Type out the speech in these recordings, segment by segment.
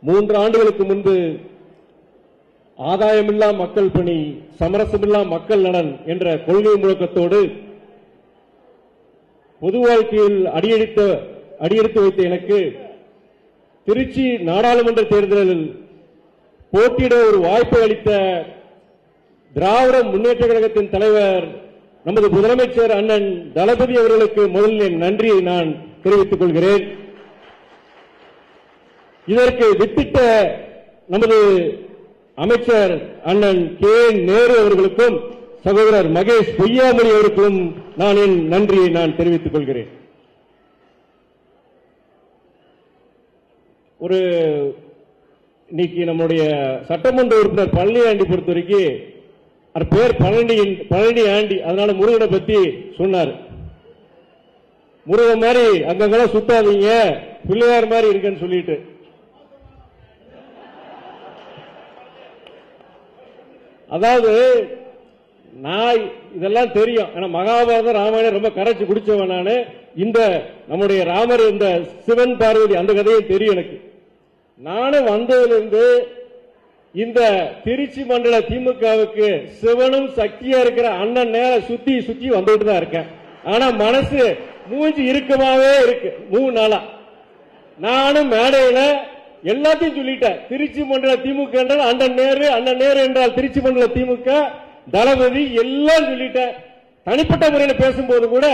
3 ஆண்டுகளுக்கு முன்பு ஆதாயமில்லா மக்கள் பணி, சமரசமில்லா மக்கள் நலன் என்ற கொள்கை முழக்கத்தோடு பொது வாழ்க்கையில் அடியெடுத்து வைத்த எனக்கு திருச்சி நாடாளுமன்ற தேர்தலில் போட்டியிட ஒரு வாய்ப்பை அளித்த திராவிட முன்னேற்ற கழகத்தின் தலைவர் நமது முதலமைச்சர் அண்ணன் தளபதி அவர்களுக்கு முதலில் நன்றியை நான் தெரிவித்துக் கொள்கிறேன். இதற்கு வித்திட்ட நமது அமைச்சர் அண்ணன் கே நேரு அவர்களுக்கும் சகோதரர் மகேஷ் பொய்யாமொழி அவர்களுக்கும் நான் என் நன்றியை நான் தெரிவித்துக் கொள்கிறேன். இன்னைக்கு நம்முடைய சட்டமன்ற உறுப்பினர் பழனி ஆண்டி பொறுத்தவரைக்கும் அவர் பேர் பழனி ஆண்டி, அதனால முருகனை பத்தி சொன்னார். முருகன் மாதிரி அங்கெல்லாம் சுத்தாதீங்க, பிள்ளையார் மாதிரி இருக்குன்னு சொல்லிட்டு அதாவது நான் இதெல்லாம் தெரியும். ஆனா மகாபாரதம் ராமாயணம் ரொம்ப கரைச்சு குடிச்சவன் நானு. இந்த நம்முடைய ராமர் இந்த சிவன் பார்வதி அந்த கதையும் தெரியும் எனக்கு. நானும் வந்ததிலிருந்து இந்த திருச்சி மண்டல திமுகவுக்கு சிவனும் சக்தியா இருக்கிற அண்ணன் நேர சுத்தி சுத்தி வந்துட்டு தான் இருக்கேன். ஆனா மனசு மூஞ்சி இறுக்கமாவே இருக்கு. 3 நாளா நானும் மேடையில எல்லாத்தையும் சொல்லிட்டேன். திருச்சி மண்டல திமுக என்றால் அண்ணன் நேரு என்றால் திருச்சி மண்டல திமுக தளபதி எல்லாம் சொல்லிட்டேன். தனிப்பட்ட முறையில் பேசும்போது கூட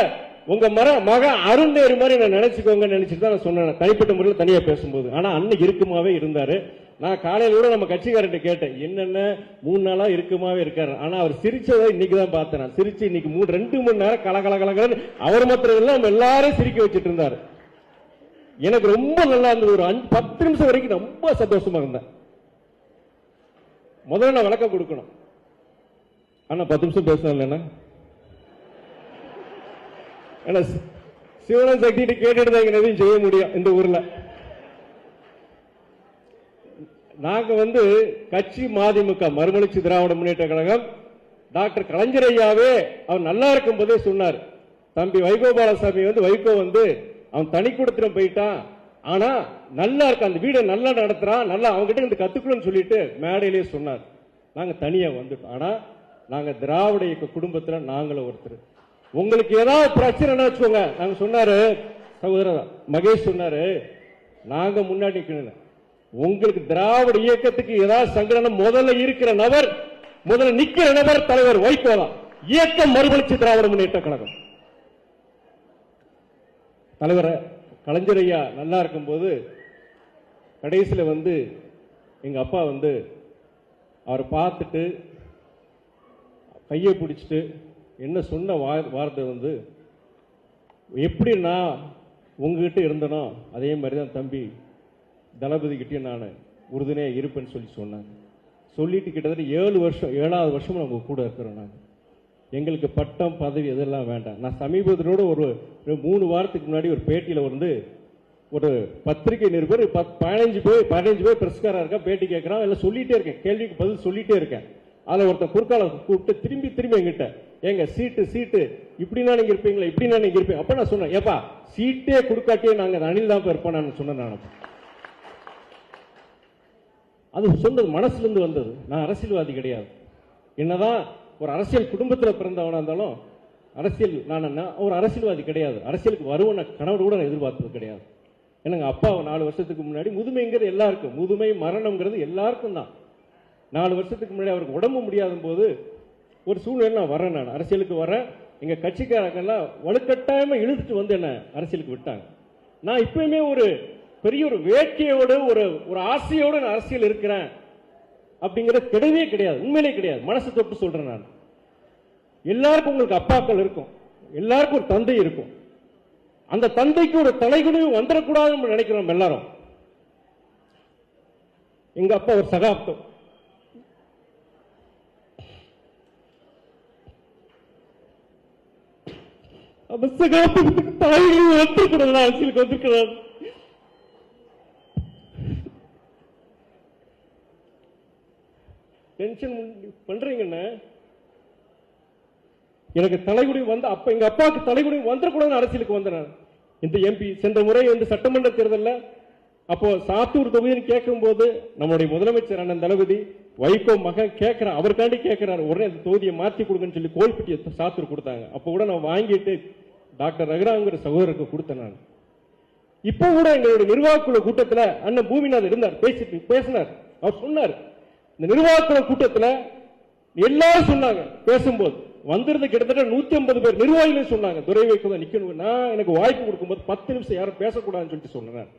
உங்க மக அருண் நேரு மாதிரி நான் நினைச்சுக்கோங்க நினைச்சிட்டு தான் நான் சொன்னேன் தனிப்பட்ட முறையில் தனியா பேசும்போது. ஆனா அண்ணன் இருக்குமாவே இருந்தாரு. நான் காலையில கூட நம்ம கட்சிக்காரர்கிட்ட கேட்டேன், என்னென்ன 3 நாளா இருக்குமாவே இருக்காரு. ஆனா அவர் சிரிச்சதை இன்னைக்கு தான் பார்த்தேன். நான் சிரிச்சு இன்னைக்கு 2 மணி நேரம் கலகலன்னு அவர் மாத்திரம் எல்லாம் நம்ம எல்லாரும் சிரிக்க வச்சுட்டு இருந்தாரு. எனக்கு ரொம்ப நல்லா இருந்தது. ஒரு 10 நிமிஷம் வரைக்கும் ரொம்ப சந்தோஷமா இருந்தேன். முதல்ல நான் விளக்கம் கொடுக்கணும். ஆனா 10 நிமிஷம் பேசணும். சிவன சக்தி கேட்டுட்டு தான் எதையும் செய்ய முடியும் இந்த ஊர்ல. நாங்க கட்சி மதிமுக மறுமலர்ச்சி திராவிட முன்னேற்ற கழகம் டாக்டர் கலைஞர் ஐயாவே அவர் நல்லா இருக்கும் போதே சொன்னார், தம்பி வைகோபாலசாமி வைகோ அவன் தனி கொடுத்துட்டு போயிட்டான், ஆனா நல்லா இருக்க அந்த வீடை நல்லா நடத்துறான், நல்லா அவங்க கிட்ட இருந்து கத்துக்கணும்னு சொல்லிட்டு மேடையிலேயே சொன்னார். நாங்க தனியா வந்துட்டோம். ஆனா நாங்க திராவிட இயக்க குடும்பத்துல நாங்களும் ஒருத்தர். உங்களுக்கு ஏதாவது பிரச்சனை வச்சுக்கோங்க. நாங்க சொன்னாரு சகோதரர் மகேஷ் சொன்னாரு, நாங்க முன்னாடி நிக்கணும். உங்களுக்கு திராவிட இயக்கத்துக்கு ஏதாவது சங்கடம் முதல்ல இருக்கிற நபர், முதல்ல நிக்கிற நபர் தலைவர் வைகோ தான். இயக்கம் மறுமலர்ச்சி திராவிட முன்னேற்ற கழகம். தலைவர் கலைஞர் ஐயா நல்லா இருக்கும் போது கடைசியில எங்க அப்பா அவரை பார்த்துட்டு கையை பிடிச்சிட்டு என்ன சொன்ன வார்த்தை எப்படி நான் உங்ககிட்ட இருந்தனோ அதே மாதிரிதான் தம்பி தளபதி கிட்டே நான் உறுதுணையா இருப்பேன்னு சொன்னாங்க. சொல்லிட்டு கிட்டத்தட்ட 7வது வருஷம் நம்ம கூட இருக்கிறோம். நாங்கள் எங்களுக்கு பட்டம் பதவி இதெல்லாம் வேண்டாம். நான் சமீபத்திலோட ஒரு 3 வாரத்துக்கு முன்னாடி ஒரு பேட்டியில ஒரு பத்திரிகை நிருபர் 15 பேர் பிரஸ்காரா இருக்கா பேட்டி கேட்கறான். எல்லாம் சொல்லிட்டே இருக்கேன், கேள்விக்கு பதில் சொல்லிட்டே இருக்கேன். அதுல ஒருத்தன் குறுக்கால கூப்பிட்டு திரும்பி எங்கிட்ட, எங்க சீட்டு இப்படின்னா நீங்க இருப்பீங்களா, இப்படின்னா நீங்க இருப்பீங்க. அப்ப நான் சொன்னேன், ஏப்பா சீட்டே கொடுக்காட்டியே நாங்க அணில் தான் இருப்போம் நான் சொன்னேன். நான் அது சொன்னது மனசுல இருந்து வந்தது. நான் அரசியல்வாதி கிடையாது. என்னதான் ஒரு அரசியல் குடும்பத்தில் பிறந்தவனா இருந்தாலும் அரசியல் நான் ஒரு அரசியல்வாதி கிடையாது. அரசியலுக்கு வருவன கனவு கூட நான் எதிர்பார்த்தது கிடையாது. எனக்கு அப்பா 4 வருஷத்துக்கு முன்னாடி முதுமைங்கிறது எல்லாருக்கும், முதுமை மரணம்ங்கிறது எல்லாருக்கும் தான். 4 வருஷத்துக்கு முன்னாடி அவருக்கு உடம்பு முடியாத போது ஒரு சூழ்நிலை நான் வரேன். நான் அரசியலுக்கு வரேன். எங்க கட்சிக்காரங்கெல்லாம் வலுக்கட்டாயமா இழுத்துட்டு என்ன அரசியலுக்கு விட்டாங்க. நான் இப்பயுமே ஒரு பெரிய ஒரு வேட்கையோடு ஒரு ஆசையோடு நான் அரசியல் இருக்கிறேன் அப்படிங்கிறது கிடையவே கிடையாது. உண்மையிலே கிடையாது. மனசு தொட்டு சொல்றேன் நான். எல்லாருக்கும் உங்களுக்கு அப்பாக்கள் இருக்கும், எல்லாருக்கும் ஒரு தந்தை இருக்கும். அந்த தந்தைக்கு ஒரு தலைகுனிவு வந்துடக்கூடாதுன்னு நினைக்கிறோம் எல்லாரும். எங்க அப்பா ஒரு சகாப்தம். அந்த சகாப்தத்துக்கு தாய்களும் வந்துருக்கூடாது, அரசியலுக்கு வந்துருக்கிறார். டென்ஷன் பண்றீங்கன்னு எனக்கு தலைகுடி அப்ப எங்க அப்பாவுக்கு தலைகுடி வந்துடக்கூடாது அரசியலுக்கு வந்தேன். இந்த எம்பி சென்ற முறை சட்டமன்ற தேர்தலில் அப்போ சாத்தூர் தொகுதின்னு கேட்கும் போது நம்மளுடைய முதலமைச்சர் அண்ணன் தளபதி வைகோ மகன் கேட்கிறார், அவருக்காண்டி கேட்கிறார், உடனே அந்த தொகுதியை மாத்தி கொடுங்கன்னு சொல்லி கோல்பட்டியை சாத்தூர் கொடுத்தாங்க. அப்ப கூட நான் வாங்கிட்டு டாக்டர் ரகுராங்கிற சகோதரருக்கு கொடுத்தேன். நான் இப்ப கூட எங்களுடைய நிர்வாகக்குழு கூட்டத்தில் அண்ணன் பூமிநாதன் இருந்தார், பேசினார். அவர் சொன்னார், இந்த நிர்வாகக்குழு கூட்டத்தில் எல்லாரும் சொன்னாங்க, பேசும்போது வந்திருந்த கிட்டத்தட்ட 150 பேர் நிர்வாகிகள் சொன்னாங்க துரை வைகோ தான் நிக்கணும். நான் எனக்கு வாய்ப்பு கொடுக்கும்போது 10 நிமிஷம் யாரும் பேசக்கூடாதுன்னு சொல்லிட்டு சொன்னேன்.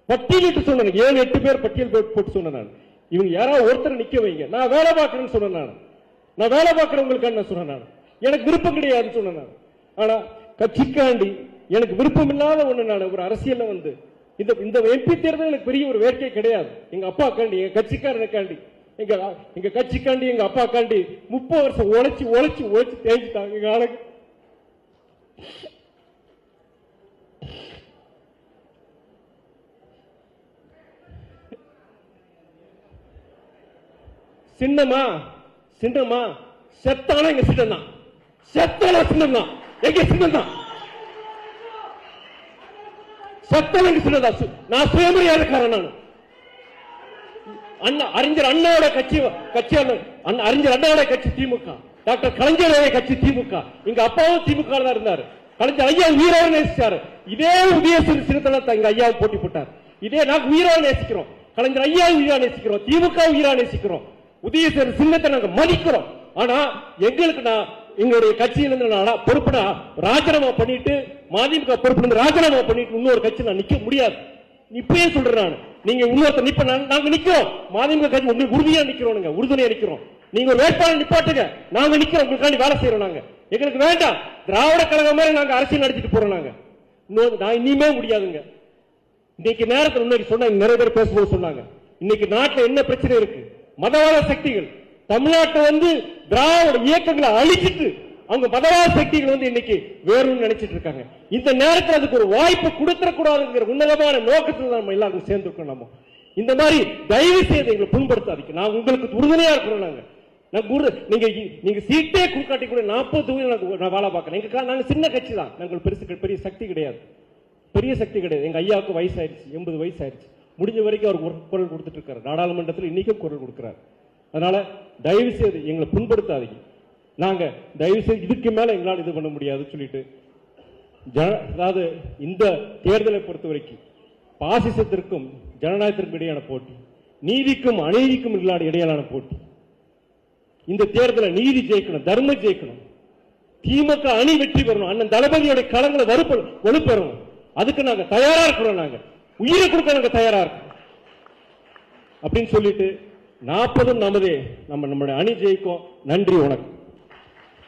பட்டியலிட்டு சொன்னேன், 7-8 பேர் பட்டியல் போட்டு சொன்னேன். இவங்க யாராவது ஒருத்தர் நிக்க வைங்க, நான் வேலை பார்க்கறேன்னு சொன்னேன். நான் வேலை பார்க்கறவங்களுக்கு என்ன சொன்னேன், எனக்கு விருப்பம் கிடையாதுன்னு சொன்னேன். ஆனா கட்சிக்காண்டி எனக்கு விருப்பம் இல்லாத ஒண்ணு, நான் ஒரு அரசியல்ல வந்து இந்த எம்பி தேர்தல் எனக்கு பெரிய ஒரு வேட்கை கிடையாது. எங்க அப்பா காண்டி, எங்க கட்சிக்காரனுக்காண்டி, எங்க கட்சிக்காண்டி, எங்க அப்பா காண்டி 30 வருஷம் உழைச்சு உழைச்சு உழைச்சு தேய்ச்சிட்டாங்க. எங்க ஆளுக்கு சின்னமா சின்னமா செத்தான எங்க சின்னம் தான், செத்தான சின்னம் தான், எங்க சின்னம் தான், செத்தான எங்க சின்னம் தான். நான் சுயமரியாதைக்காரன். நான் அறிஞர் அண்ணாவோட அறிஞர் அண்ணாவோட கட்சி திமுக, டாக்டர் கலைஞரோட கட்சி திமுக, எங்க அப்பாவும் திமுக தான் இருந்தாரு. கலைஞர் ஐயா உயிரோட நேசிச்சாரு. இதே உதயசூரியன் சின்னத்தை எங்க ஐயாவை போட்டி போட்டார். இதே நாங்க உயிரோட நேசிக்கிறோம், கலைஞர் ஐயா உயிரா நேசிக்கிறோம், திமுக உயிரா நேசிக்கிறோம், உதயசூரியன் சின்னத்தை நாங்க மதிக்கிறோம். ஆனா எங்களுக்கு எங்களுடைய கட்சியிலிருந்து பொறுப்புனா ராஜினாமா பண்ணிட்டு, மதிமுக பொறுப்பு ராஜினாமா பண்ணிட்டு இன்னொரு கட்சி நான் நிக்க முடியாது. இப்பயே சொல்றேன், நீங்க இன்னொருத்தர் நிப்ப, நாங்க நிக்கிறோம், மதிமுக கட்சி உங்களுக்கு உறுதியா நிக்கிறோம், உறுதுணையா நிக்கிறோம். நீங்க ஒரு வேட்பாளர் நிப்பாட்டுங்க, நாங்க நிக்கிறோம், உங்களுக்காண்டி வேலை செய்யறோம். நாங்க எங்களுக்கு வேண்டாம் திராவிட கழகம் மாதிரி நாங்க அரசியல் நடத்திட்டு போறோம். நாங்க இனிமே முடியாதுங்க. இன்னைக்கு நேரத்தில் முன்னாடி சொன்னாங்க, நிறைய பேர் பேசும்போது சொன்னாங்க, இன்னைக்கு நாட்டில் என்ன பிரச்சனை இருக்கு, மதவாத சக்திகள் தமிழ்நாட்டை வந்து திராவிட இயக்கங்களை அழிச்சிட்டு அவங்க மதவாத சக்திகள் இன்னைக்கு வேறும் நினைச்சிட்டு இருக்காங்க. இந்த நேரத்தில் அதுக்கு ஒரு வாய்ப்பு கொடுத்துடக்கூடாதுங்கிற உன்னதமான நோக்கத்தில் நம்ம எல்லாரும் சேர்ந்துருக்கோம். நம்ம இந்த மாதிரி தயவு செய்து எங்களை புண்படுத்தாதீங்க. நான் உங்களுக்கு உறுதுணையா இருக்கிறோம். நீங்க சீட்டே குறுக்காட்டி கூட 40 தொகுதியில் நான் வேலை பார்க்கிறேன். நாங்க சின்ன கட்சி தான், நாங்கள் பெரிய சக்தி கிடையாது, பெரிய சக்தி கிடையாது. எங்க ஐயாவுக்கு வயசாயிருச்சு, 80 வயசு ஆயிடுச்சு. முடிஞ்ச வரைக்கும் அவர் குரல் கொடுத்துட்டு இருக்காரு, நாடாளுமன்றத்தில் இன்னைக்கும் குரல் கொடுக்கிறார். அதனால தயவு செய்து எங்களை புண்படுத்தாதீங்க. நாங்க தயவு செய்து இதுக்கு மேல எங்களால் இது பண்ண முடியாது சொல்லிட்டு, அதாவது இந்த தேர்தலை பொறுத்த வரைக்கும் பாசிசத்திற்கும் ஜனநாயகத்திற்கும் இடையான போட்டி, நீதிக்கும் அநீதிக்கும் இடையிலான போட்டி. இந்த தேர்தலை நீதி ஜெயிக்கணும், தர்மம் ஜெயிக்கணும், திமுக அணி வெற்றி பெறணும், அண்ணன் தளபதியோட களங்களை வலுப்பெறணும். அதுக்கு நாங்க தயாரா இருக்கிறோம், நாங்க உயிரை கொடுக்க நாங்க தயாரா இருக்கோம் அப்படின்னு சொல்லிட்டு 40 நமதே, நம்முடைய அணி ஜெயிக்கும். நன்றி, வணக்கம்.